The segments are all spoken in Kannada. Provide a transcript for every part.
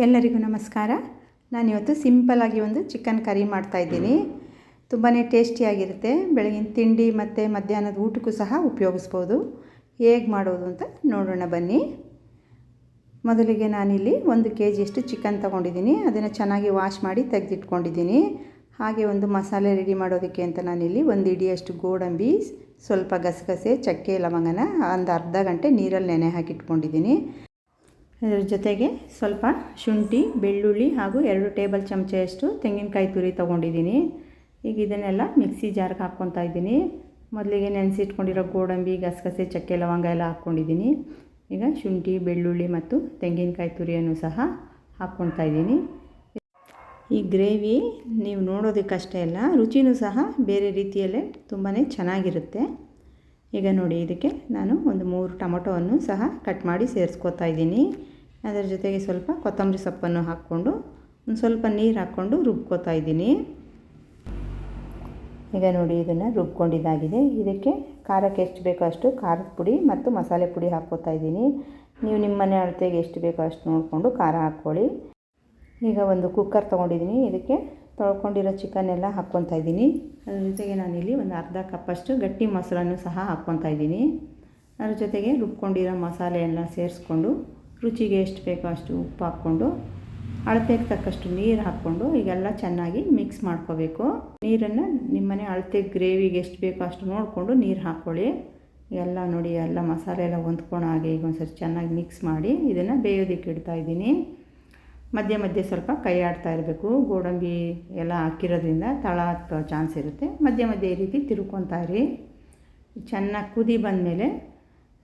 ಎಲ್ಲರಿಗೂ ನಮಸ್ಕಾರ. ನಾನಿವತ್ತು ಸಿಂಪಲ್ಲಾಗಿ ಒಂದು ಚಿಕನ್ ಕರಿ ಮಾಡ್ತಾಯಿದ್ದೀನಿ. ತುಂಬಾ ಟೇಸ್ಟಿಯಾಗಿರುತ್ತೆ. ಬೆಳಗಿನ ತಿಂಡಿ ಮತ್ತು ಮಧ್ಯಾಹ್ನದ ಊಟಕ್ಕೂ ಸಹ ಉಪಯೋಗಿಸ್ಬೋದು. ಹೇಗೆ ಮಾಡೋದು ಅಂತ ನೋಡೋಣ ಬನ್ನಿ. ಮೊದಲಿಗೆ ನಾನಿಲ್ಲಿ 1 kg ಚಿಕನ್ ತೊಗೊಂಡಿದ್ದೀನಿ. ಅದನ್ನು ಚೆನ್ನಾಗಿ ವಾಶ್ ಮಾಡಿ ತೆಗೆದಿಟ್ಕೊಂಡಿದ್ದೀನಿ. ಹಾಗೆ ಒಂದು ಮಸಾಲೆ ರೆಡಿ ಮಾಡೋದಕ್ಕೆ ಅಂತ ನಾನಿಲ್ಲಿ 1 ಹಿಡಿಯಷ್ಟು ಗೋಡಂಬಿ, ಸ್ವಲ್ಪ ಗಸಗಸೆ, ಚಕ್ಕೆ, ಲವಂಗನ ಒಂದು ಅರ್ಧ ಗಂಟೆ ನೀರಲ್ಲಿ ನೆನೆ ಹಾಕಿಟ್ಕೊಂಡಿದ್ದೀನಿ. ಅದರ ಜೊತೆಗೆ ಸ್ವಲ್ಪ ಶುಂಠಿ, ಬೆಳ್ಳುಳ್ಳಿ ಹಾಗೂ 2 ಟೇಬಲ್ ಚಮಚದಷ್ಟು ತೆಂಗಿನಕಾಯಿ ತುರಿ ತೊಗೊಂಡಿದ್ದೀನಿ. ಈಗ ಇದನ್ನೆಲ್ಲ ಮಿಕ್ಸಿ ಜಾರ್ಗೆ ಹಾಕ್ಕೊತಾ ಇದ್ದೀನಿ. ಮೊದಲಿಗೆ ನೆನೆಸಿಟ್ಕೊಂಡಿರೋ ಗೋಡಂಬಿ, ಗಸಗಸೆ, ಚಕ್ಕೆ, ಲವಂಗ ಎಲ್ಲ ಹಾಕ್ಕೊಂಡಿದ್ದೀನಿ. ಈಗ ಶುಂಠಿ, ಬೆಳ್ಳುಳ್ಳಿ ಮತ್ತು ತೆಂಗಿನಕಾಯಿ ತುರಿಯನ್ನು ಸಹ ಹಾಕ್ಕೊತಾ ಇದ್ದೀನಿ. ಈ ಗ್ರೇವಿ ನೀವು ನೋಡೋದಕ್ಕಷ್ಟೇ ಅಲ್ಲ, ರುಚಿನೂ ಸಹ ಬೇರೆ ರೀತಿಯಲ್ಲೇ ತುಂಬಾ ಚೆನ್ನಾಗಿರುತ್ತೆ. ಈಗ ನೋಡಿ, ಇದಕ್ಕೆ ನಾನು ಒಂದು 3 ಟೊಮೊಟೊವನ್ನು ಸಹ ಕಟ್ ಮಾಡಿ ಸೇರಿಸ್ಕೊತಾ ಇದ್ದೀನಿ. ಅದರ ಜೊತೆಗೆ ಸ್ವಲ್ಪ ಕೊತ್ತಂಬರಿ ಸೊಪ್ಪನ್ನು ಹಾಕ್ಕೊಂಡು ಒಂದು ಸ್ವಲ್ಪ ನೀರು ಹಾಕ್ಕೊಂಡು ರುಬ್ಕೋತಾ ಇದ್ದೀನಿ. ಈಗ ನೋಡಿ, ಇದನ್ನು ರುಬ್ಕೊಂಡಿದ್ದಾಗಿದೆ. ಇದಕ್ಕೆ ಖಾರಕ್ಕೆ ಎಷ್ಟು ಬೇಕೋ ಅಷ್ಟು ಖಾರದ ಪುಡಿ ಮತ್ತು ಮಸಾಲೆ ಪುಡಿ ಹಾಕ್ಕೋತಾ ಇದ್ದೀನಿ. ನೀವು ನಿಮ್ಮ ಮನೆ ಅಳತೆಗೆ ಎಷ್ಟು ಬೇಕೋ ಅಷ್ಟು ನೋಡಿಕೊಂಡು ಖಾರ ಹಾಕ್ಕೊಳ್ಳಿ. ಈಗ ಒಂದು ಕುಕ್ಕರ್ ತೊಗೊಂಡಿದ್ದೀನಿ. ಇದಕ್ಕೆ ತೊಳ್ಕೊಂಡಿರೋ ಚಿಕನ್ ಎಲ್ಲ ಹಾಕ್ಕೊತಾ ಇದ್ದೀನಿ. ಅದ್ರ ಜೊತೆಗೆ ನಾನಿಲ್ಲಿ ಒಂದು ಅರ್ಧ ಕಪ್ಪಷ್ಟು ಗಟ್ಟಿ ಮೊಸರನ್ನು ಸಹ ಹಾಕ್ಕೊತಾ ಇದ್ದೀನಿ. ಅದ್ರ ಜೊತೆಗೆ ರುಬ್ಕೊಂಡಿರೋ ಮಸಾಲೆ ಎಲ್ಲ ಸೇರಿಸ್ಕೊಂಡು ರುಚಿಗೆ ಎಷ್ಟು ಬೇಕೋ ಅಷ್ಟು ಉಪ್ಪು ಹಾಕ್ಕೊಂಡು ಅಳತೆಗೆ ತಕ್ಕಷ್ಟು ನೀರು ಹಾಕ್ಕೊಂಡು ಈಗೆಲ್ಲ ಚೆನ್ನಾಗಿ ಮಿಕ್ಸ್ ಮಾಡ್ಕೋಬೇಕು. ನೀರನ್ನು ನಿಮ್ಮನೆ ಅಳತೆ ಗ್ರೇವಿಗೆ ಎಷ್ಟು ಬೇಕೋ ಅಷ್ಟು ನೋಡಿಕೊಂಡು ನೀರು ಹಾಕ್ಕೊಳ್ಳಿ. ಎಲ್ಲ ನೋಡಿ, ಎಲ್ಲ ಮಸಾಲೆ ಎಲ್ಲ ಹೊಂದ್ಕೊಳ್ಳೋ ಹಾಗೆ ಈಗ ಒಂದು ಸರಿ ಚೆನ್ನಾಗಿ ಮಿಕ್ಸ್ ಮಾಡಿ ಇದನ್ನು ಬೇಯೋದಕ್ಕೆ ಇಡ್ತಾಯಿದ್ದೀನಿ. ಮಧ್ಯೆ ಮಧ್ಯೆ ಸ್ವಲ್ಪ ಕೈ ಆಡ್ತಾ ಇರಬೇಕು. ಗೋಡಂಬಿ ಎಲ್ಲ ಹಾಕಿರೋದ್ರಿಂದ ತಳ ಹತ್ತೋ ಚಾನ್ಸ್ ಇರುತ್ತೆ. ಮಧ್ಯೆ ಮಧ್ಯೆ ಈ ರೀತಿ ತಿರ್ಕೊತಾ ಇರಿ. ಚೆನ್ನಾಗಿ ಕುದಿ ಬಂದಮೇಲೆ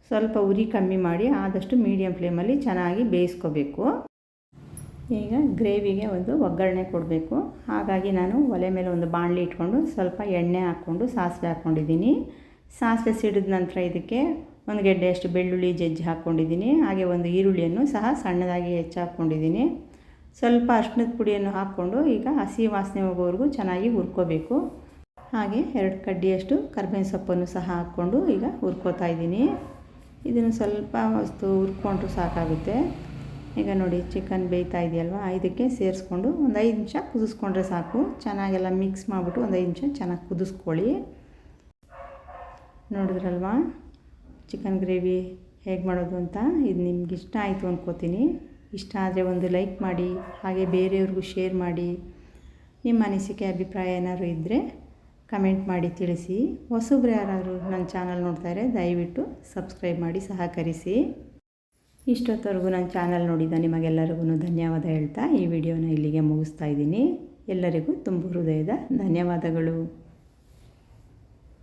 ಸ್ವಲ್ಪ ಉರಿ ಕಮ್ಮಿ ಮಾಡಿ ಆದಷ್ಟು ಮೀಡಿಯಮ್ ಫ್ಲೇಮಲ್ಲಿ ಚೆನ್ನಾಗಿ ಬೇಯಿಸ್ಕೋಬೇಕು. ಈಗ ಗ್ರೇವಿಗೆ ಒಂದು ಒಗ್ಗರಣೆ ಕೊಡಬೇಕು. ಹಾಗಾಗಿ ನಾನು ಒಲೆ ಮೇಲೆ ಒಂದು ಬಾಣಲಿ ಇಟ್ಕೊಂಡು ಸ್ವಲ್ಪ ಎಣ್ಣೆ ಹಾಕ್ಕೊಂಡು ಸಾಸಿವೆ ಹಾಕ್ಕೊಂಡಿದ್ದೀನಿ. ಸಾಸಿವೆ ಸಿಡಿದ ನಂತರ ಇದಕ್ಕೆ ಒಂದು ಗೆಡ್ಡೆಯಷ್ಟು ಬೆಳ್ಳುಳ್ಳಿ ಜಜ್ಜಿ ಹಾಕ್ಕೊಂಡಿದ್ದೀನಿ. ಹಾಗೆ ಒಂದು ಈರುಳ್ಳಿಯನ್ನು ಸಹ ಸಣ್ಣದಾಗಿ ಹೆಚ್ಚು ಹಾಕ್ಕೊಂಡಿದ್ದೀನಿ. ಸ್ವಲ್ಪ ಅರಿಶಿಣದ ಪುಡಿಯನ್ನು ಹಾಕ್ಕೊಂಡು ಈಗ ಹಸಿ ವಾಸನೆ ಹೋಗೋವರೆಗೂ ಚೆನ್ನಾಗಿ ಹುರ್ಕೋಬೇಕು. ಹಾಗೆ 2 ಕಡ್ಡಿಯಷ್ಟು ಕರಿಬೇವಿನ ಸೊಪ್ಪನ್ನು ಸಹ ಹಾಕ್ಕೊಂಡು ಈಗ ಹುರ್ಕೋತಾ ಇದ್ದೀನಿ. ಇದನ್ನು ಸ್ವಲ್ಪ ಹೊತ್ತು ಹುರ್ಕೊಂಡ್ರು ಸಾಕಾಗುತ್ತೆ. ಈಗ ನೋಡಿ, ಚಿಕನ್ ಬೇಯ್ತಾ ಇದೆಯಲ್ವ, ಇದಕ್ಕೆ ಸೇರಿಸ್ಕೊಂಡು ಒಂದು 5 ನಿಮಿಷ ಕುದಿಸ್ಕೊಂಡ್ರೆ ಸಾಕು. ಚೆನ್ನಾಗೆಲ್ಲ ಮಿಕ್ಸ್ ಮಾಡಿಬಿಟ್ಟು ಒಂದು 5 ನಿಮಿಷ ಚೆನ್ನಾಗಿ ಕುದಿಸ್ಕೊಳ್ಳಿ. ನೋಡಿದ್ರಲ್ವಾ ಚಿಕನ್ ಗ್ರೇವಿ ಹೇಗೆ ಮಾಡೋದು ಅಂತ. ಇದು ನಿಮ್ಗೆ ಇಷ್ಟ ಆಯಿತು ಅಂದ್ಕೋತೀನಿ. ಇಷ್ಟ ಆದರೆ ಒಂದು ಲೈಕ್ ಮಾಡಿ, ಹಾಗೆ ಬೇರೆಯವ್ರಿಗೂ ಶೇರ್ ಮಾಡಿ. ನಿಮ್ಮ ಅನಿಸಿಕೆ ಅಭಿಪ್ರಾಯ ಏನಾದ್ರು ಇದ್ದರೆ ಕಮೆಂಟ್ ಮಾಡಿ ತಿಳಿಸಿ. ಹೊಸಬ್ರು ಯಾರಾದರೂ ನನ್ನ ಚಾನಲ್ ನೋಡ್ತಾಯಿದ್ರೆ ದಯವಿಟ್ಟು ಸಬ್ಸ್ಕ್ರೈಬ್ ಮಾಡಿ ಸಹಕರಿಸಿ. ಇಷ್ಟೊತ್ತವರೆಗೂ ನನ್ನ ಚಾನಲ್ ನೋಡಿದ ನಿಮಗೆಲ್ಲರಿಗೂ ಧನ್ಯವಾದ ಹೇಳ್ತಾ ಈ ವಿಡಿಯೋನ ಇಲ್ಲಿಗೆ ಮುಗಿಸ್ತಾ ಇದ್ದೀನಿ. ಎಲ್ಲರಿಗೂ ತುಂಬ ಹೃದಯದ ಧನ್ಯವಾದಗಳು.